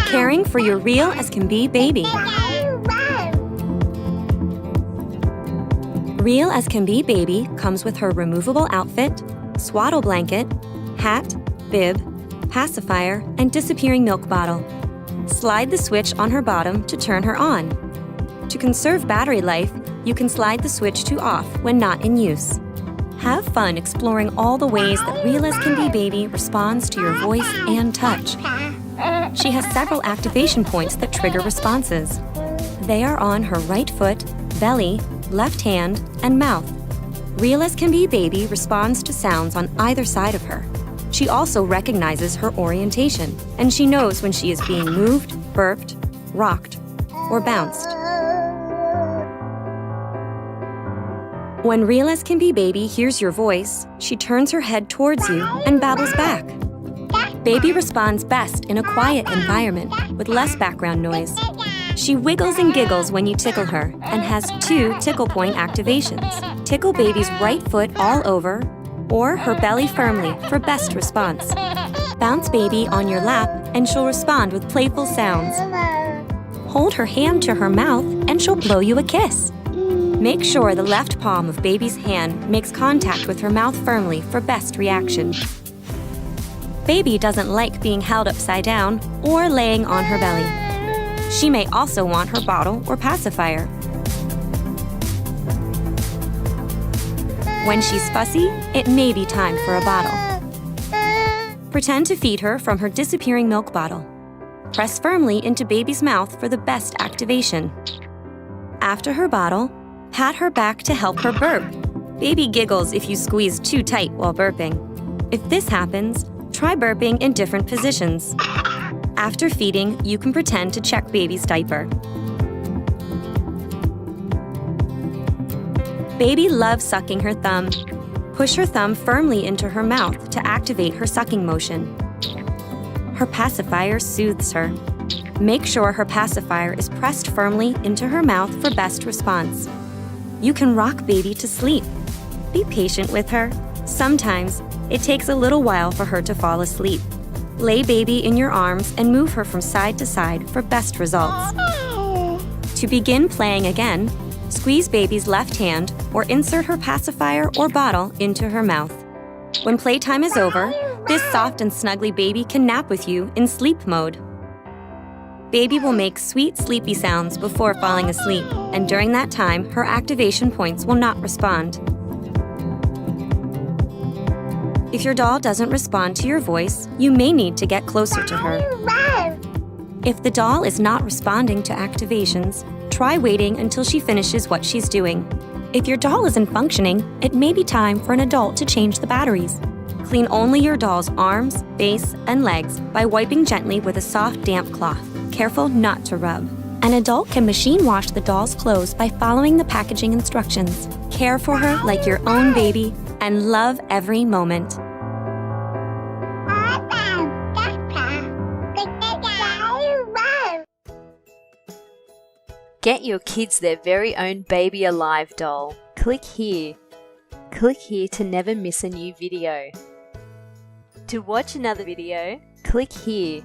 Caring for your real as can be baby. Real as can be baby comes with her removable outfit, swaddle blanket, hat, bib, pacifier, and disappearing milk bottle. Slide the switch on her bottom to turn her on. To conserve battery life, you can slide the switch to off when not in use. Have fun exploring all the ways that Real as Can Be Baby responds to your voice and touch. She has several activation points that trigger responses. They are on her right foot, belly, left hand, and mouth. Real as Can Be Baby responds to sounds on either side of her. She also recognizes her orientation, and she knows when she is being moved, burped, rocked, or bounced. When Real as Can Be Baby hears your voice, she turns her head towards you and babbles back. Baby responds best in a quiet environment with less background noise. She wiggles and giggles when you tickle her and has 2 tickle point activations. Tickle baby's right foot all over or her belly firmly for best response. Bounce baby on your lap and she'll respond with playful sounds. Hold her hand to her mouth and she'll blow you a kiss. Make sure the left palm of baby's hand makes contact with her mouth firmly for best reaction. Baby doesn't like being held upside down or laying on her belly. She may also want her bottle or pacifier. When she's fussy, it may be time for a bottle. Pretend to feed her from her disappearing milk bottle. Press firmly into baby's mouth for the best activation. After her bottle, pat her back to help her burp. Baby giggles if you squeeze too tight while burping. If this happens, try burping in different positions. After feeding, you can pretend to check baby's diaper. Baby loves sucking her thumb. Push her thumb firmly into her mouth to activate her sucking motion. Her pacifier soothes her. Make sure her pacifier is pressed firmly into her mouth for best response. You can rock baby to sleep. Be patient with her. Sometimes, it takes a little while for her to fall asleep. Lay baby in your arms and move her from side to side for best results. To begin playing again, squeeze baby's left hand or insert her pacifier or bottle into her mouth. When playtime is over, this soft and snuggly baby can nap with you in sleep mode. Baby will make sweet, sleepy sounds before falling asleep, and during that time, her activation points will not respond. If your doll doesn't respond to your voice, you may need to get closer to her. If the doll is not responding to activations, try waiting until she finishes what she's doing. If your doll isn't functioning, it may be time for an adult to change the batteries. Clean only your doll's arms, base, and legs by wiping gently with a soft, damp cloth. Careful not to rub. An adult can machine wash the doll's clothes by following the packaging instructions. Care for her like your own baby and love every moment. Get your kids their very own Baby Alive doll. Click here. Click here to never miss a new video. To watch another video, click here.